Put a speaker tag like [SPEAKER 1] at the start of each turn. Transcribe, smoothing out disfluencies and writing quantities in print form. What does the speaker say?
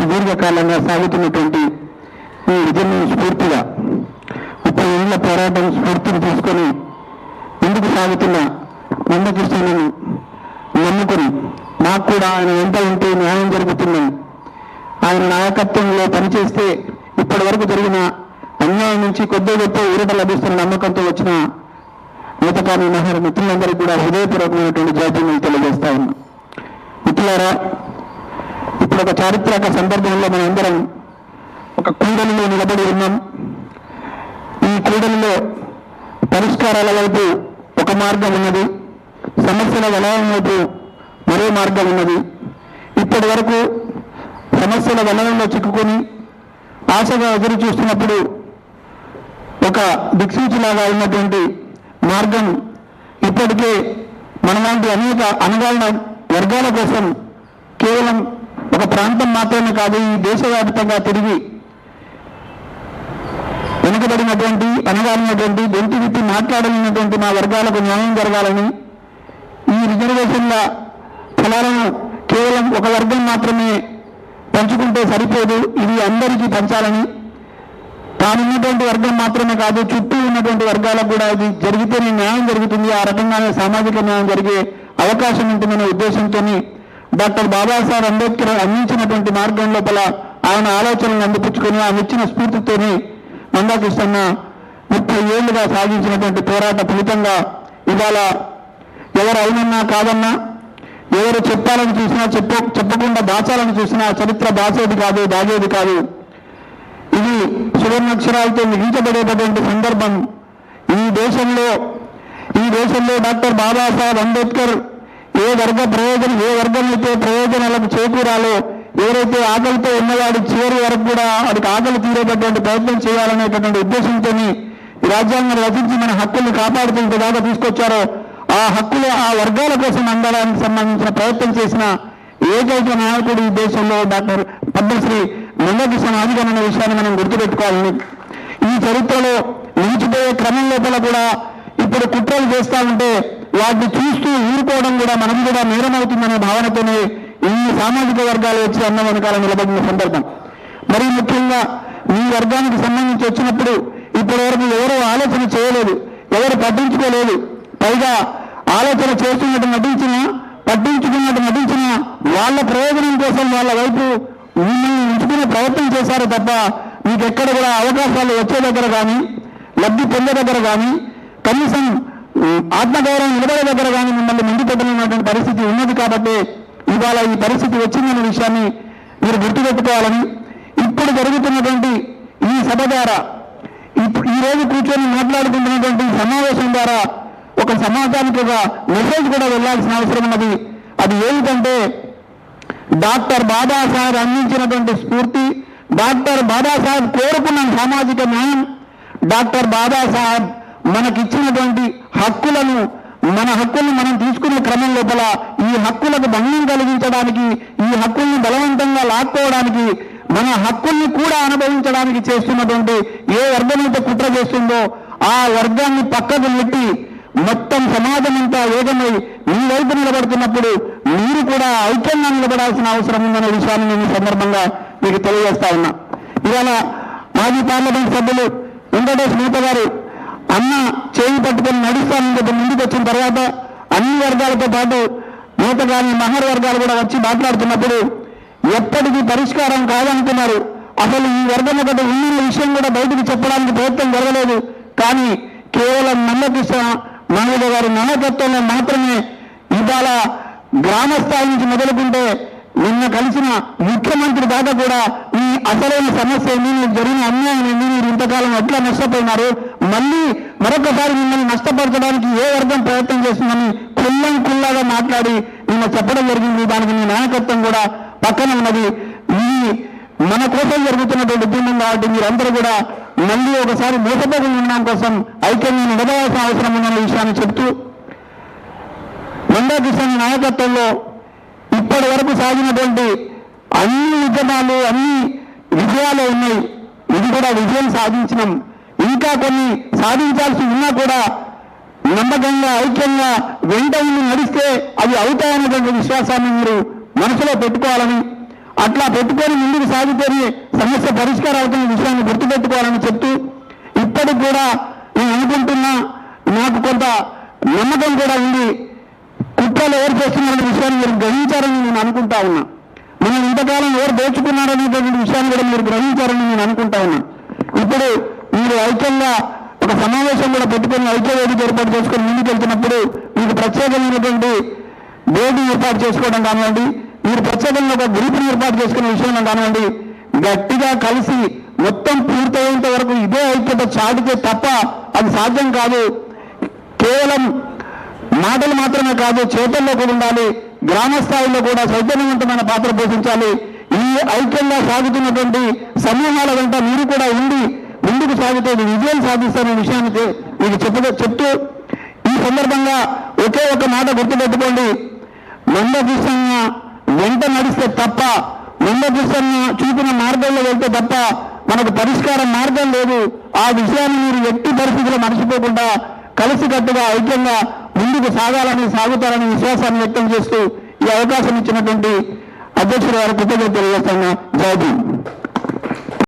[SPEAKER 1] సుదీర్ఘకాలంగా సాగుతున్నటువంటి ఈ ఉద్యమం స్ఫూర్తిగా 30 ఏళ్ల పోరాటం స్ఫూర్తిని తీసుకొని ముందుకు సాగుతున్న మందకృష్ణను నమ్ముకుని మాకు కూడా ఆయన వెంట ఉంటే న్యాయం జరుగుతుందని, ఆయన నాయకత్వంలో పనిచేస్తే ఇప్పటి వరకు జరిగిన అన్యాయం నుంచి కొద్ది గొప్ప ఊరట లభిస్తున్న నమ్మకంతో వచ్చిన నేతకాని మహిళ మిత్రులందరికీ కూడా హృదయపూర్వకమైనటువంటి జాతీయం తెలియజేస్తా ఉన్నా. మిత్రులారా, ఇప్పుడు ఒక చారిత్రక సందర్భంలో మనందరం ఒక కూడలిలో నిలబడి ఉన్నాం. ఈ కూడలిలో పరిష్కారాల వైపు ఒక మార్గం ఉన్నది, సమస్యల వలయం వైపు మరో మార్గం ఉన్నది. ఇప్పటి వరకు సమస్యల వలయంలో చిక్కుకొని ఆశగా ఎదురు చూస్తున్నప్పుడు ఒక దిక్సూచిలాగా ఉన్నటువంటి మార్గం ఇప్పటికే మనలాంటి అనేక అణగారిన వర్గాల కోసం కేవలం ఒక ప్రాంతం మాత్రమే కాదు, ఈ దేశవ్యాప్తంగా తిరిగి వెనుకబడినటువంటి అణగారినటువంటి గొంతు విప్పి మాట్లాడలేనటువంటి మా వర్గాలకు న్యాయం జరగాలని, ఈ రిజర్వేషన్ల ఫలాలను కేవలం ఒక వర్గం మాత్రమే పంచుకుంటే సరిపోదు, ఇది అందరికీ పంచాలని, తానున్నటువంటి వర్గం మాత్రమే కాదు చుట్టూ ఉన్నటువంటి వర్గాలకు కూడా ఇది జరిగితేనే న్యాయం జరుగుతుంది, ఆ రకంగానే సామాజిక న్యాయం జరిగే అవకాశం ఉంటుందనే ఉద్దేశంతో డాక్టర్ బాబాసాహెబ్ అంబేద్కర్ అందించినటువంటి మార్గం లోపల ఆయన ఆలోచనలను అందిపుచ్చుకొని ఆయన ఇచ్చిన స్ఫూర్తితోనే మందాకృష్ణ 30 ఏళ్లుగా సాగించినటువంటి పోరాట ఫలితంగా ఇవాళ ఎవరు అవునన్నా కాదన్నా, ఎవరు చెప్పాలని చూసినా చెప్పకుండా దాచాలని చూసినా చరిత్ర దాచేది కాదు, దాగేది కాదు. ఇది సువర్ణాక్షరాలతో మిగించబడేటటువంటి సందర్భం. ఈ దేశంలో డాక్టర్ బాబాసాహెబ్ అంబేద్కర్ ఏ వర్గం అయితే ప్రయోజనాలకు చేకూరాలో, ఎవరైతే ఆకలితో ఉన్నవాడి చివరి వరకు కూడా వాడికి ఆకలి తీరేటటువంటి ప్రయత్నం చేయాలనేటటువంటి ఉద్దేశంతో ఈ రాజ్యాంగం రచించి మన హక్కుల్ని కాపాడుతూ ఇంతదాకా తీసుకొచ్చారో ఆ హక్కులు ఆ వర్గాల కోసం అందడానికి సంబంధించిన ప్రయత్నం చేసిన ఏకైక నాయకుడు ఈ దేశంలో డాక్టర్ పద్మశ్రీ మందకృష్ణ అనే విషయాన్ని మనం గుర్తుపెట్టుకోవాలని, ఈ చరిత్రలో నిలిచిపోయే క్రమం లోపల కూడా ఇప్పుడు కుట్రలు చేస్తూ ఉంటే వాటిని చూస్తూ ఊరుకోవడం కూడా మనం కూడా నేరమవుతుందనే భావనతోనే ఈ సామాజిక వర్గాలు వచ్చి అన్న వెనకాల నిలబడిన సందర్భం. మరీ ముఖ్యంగా ఈ వర్గానికి సంబంధించి వచ్చినప్పుడు ఇప్పటివరకు ఎవరు ఆలోచన చేయలేదు, ఎవరు పట్టించుకోలేదు. పైగా ఆలోచన చేస్తున్నట్టు నటించినా, పట్టించుకున్నట్టు నటించినా వాళ్ళ ప్రయోజనం కోసం వాళ్ళ వైపు మిమ్మల్ని ఉంచుకునే ప్రయత్నం చేశారు తప్ప మీకు ఎక్కడ కూడా అవకాశాలు వచ్చే దగ్గర కానీ, లబ్ధి పొందే దగ్గర కానీ, కనీసం ఆత్మగౌరవం నిలబడే దగ్గర కానీ మిమ్మల్ని ముందు పెట్టలేనటువంటి పరిస్థితి ఉన్నది. కాబట్టి ఇవాళ ఈ పరిస్థితి వచ్చిందనే విషయాన్ని మీరు గుర్తుపెట్టుకోవాలని, ఇప్పుడు జరుగుతున్నటువంటి ఈ సభ ద్వారా, ఈ రోజు కూర్చొని మాట్లాడుకుంటున్నటువంటి సమావేశం ద్వారా ఒక సమాజానికి ఒక మెసేజ్ కూడా వెళ్లాల్సిన అవసరం ఉన్నది. అది ఏమిటంటే, డాక్టర్ బాబాసాహెబ్ అందించినటువంటి స్ఫూర్తి, డాక్టర్ బాబాసాహెబ్ కోరుకున్న సామాజిక న్యాయం, డాక్టర్ బాబాసాహెబ్ మనకిచ్చినటువంటి హక్కులను, మన హక్కుల్ని మనం తీసుకునే క్రమం లోపల ఈ హక్కులకు భంగం కలిగించడానికి, ఈ హక్కుల్ని బలవంతంగా లాక్కోవడానికి, మన హక్కుల్ని కూడా అనుభవించడానికి చేస్తున్నటువంటి ఏ వర్గమైతే కుట్ర చేస్తుందో ఆ వర్గాన్ని పక్కకు నెట్టి మొత్తం సమాజం అంతా ఏకమై మీ వైపు నిలబడుతున్నప్పుడు మీరు కూడా ఐక్యంగా నిలబడాల్సిన అవసరం ఉందనే విషయాన్ని నేను ఈ సందర్భంగా మీకు తెలియజేస్తా ఉన్నా. ఇవాళ మాజీ పార్లమెంట్ సభ్యులు వెంకటేష్ నేత గారు అన్న చేయి పట్టుకొని నడుస్తానని చెప్పి ముందుకు వచ్చిన తర్వాత అన్ని వర్గాలతో పాటు నేత కానీ మహర్ వర్గాలు కూడా వచ్చి మాట్లాడుతున్నప్పుడు ఎప్పటికీ పరిష్కారం కాదనుకున్నారు. అసలు ఈ వర్గం ఒకటి ఉన్న విషయం కూడా బయటకు చెప్పడానికి ప్రయత్నం జరగలేదు. కానీ కేవలం మందకృష్ణ మాధవ గారి నాయకత్వంలో మాత్రమే ఇవాళ గ్రామ స్థాయి నుంచి మొదలుకుంటే నిన్న కలిసిన ముఖ్యమంత్రి దాకా కూడా ఈ అసలైన సమస్య ఏంటి, మీకు జరిగిన అన్యాయం ఏంటి, మీరు ఇంతకాలం ఎట్లా నష్టపోయినారు, మళ్ళీ మరొకసారి మిమ్మల్ని నష్టపరచడానికి ఏ వర్గం ప్రయత్నం చేస్తుందని కుల్లాగా మాట్లాడి నిన్న చెప్పడం జరిగింది. దానికి మీ నాయకత్వం కూడా పక్కన ఉన్నది. ఈ మన కోసం జరుగుతున్నటువంటి ఉద్యమం కాబట్టి మీరందరూ కూడా మళ్ళీ ఒకసారి మోసపోకుండా ఉండడం కోసం ఐక్యంగా నిలబడాల్సిన అవసరం ఉందన్న విషయాన్ని చెప్తూ, మందకృష్ణ నాయకత్వంలో ఇప్పటి వరకు సాగినటువంటి అన్ని ఉద్యమాలు, అన్ని విజయాలు ఉన్నాయి. ఇది కూడా విజయం సాధించినాం. ఇంకా కొన్ని సాధించాల్సి ఉన్నా కూడా నమ్మకంగా, ఐక్యంగా వెంట ఉండి నడిస్తే అవి అవుతాయనేటువంటి విశ్వాసాన్ని మీరు మనసులో పెట్టుకోవాలని, అట్లా పెట్టుకొని ముందుకు సాగితేనే సమస్య పరిష్కారం అవుతున్న విషయాన్ని గుర్తుపెట్టుకోవాలని చెప్తూ ఇప్పటికి కూడా నేను అనుకుంటున్నా, నాకు కొంత నమ్మకం కూడా ఉంది, కుట్రలు ఎవరు చేస్తున్నారనే విషయాన్ని మీరు గ్రహించారని నేను అనుకుంటా ఉన్నా. మనం ఇంతకాలం ఎవరు దోచుకున్నారనేటువంటి విషయాన్ని కూడా మీరు గ్రహించారని నేను అనుకుంటా ఉన్నా. ఇప్పుడు మీరు ఐక్యంగా ఒక సమావేశం కూడా పెట్టుకొని ఐక్య వేదిక ఏర్పాటు చేసుకొని ముందుకెళ్తున్నప్పుడు మీకు ప్రత్యేకమైనటువంటి బోర్డు ఏర్పాటు చేసుకోవడం కానివ్వండి, మీరు ప్రత్యేకంగా ఒక గ్రూప్ని ఏర్పాటు చేసుకునే విషయంలో కానివ్వండి, గట్టిగా కలిసి మొత్తం పూర్తయ్యేంత వరకు ఇదే ఐక్యత చాటితే తప్ప అది సాధ్యం కాదు. కేవలం మాటలు మాత్రమే కాదు, చేతుల్లో కూడా ఉండాలి, గ్రామ స్థాయిలో కూడా చైతన్యవంతమైన పాత్ర పోషించాలి. ఈ ఐక్యంగా సాగుతున్నటువంటి సమూహాల వెంట మీరు కూడా ఉండి ముందుకు సాగుతూ విజయం సాధిస్తారనే విషయానికి మీకు చెప్తూ ఈ సందర్భంగా ఒకే ఒక మాట గుర్తుపెట్టుకోండి, మందకృష్ణ వెంట నడిస్తే తప్ప, మందకృష్ణ చూపిన మార్గంలో వెళ్తే తప్ప మనకు పరిష్కార మార్గం లేదు. ఆ విషయాన్ని మీరు ఎట్టి పరిస్థితుల్లో మర్చిపోకుండా కలిసికట్టుగా ఐక్యంగా ముందుకు సాగుతారని విశ్వాసాన్ని వ్యక్తం చేస్తూ ఈ అవకాశం ఇచ్చినటువంటి అధ్యక్షుడు గారు కృతజ్ఞతలు తెలియజేస్తున్నా. జై భీమ్.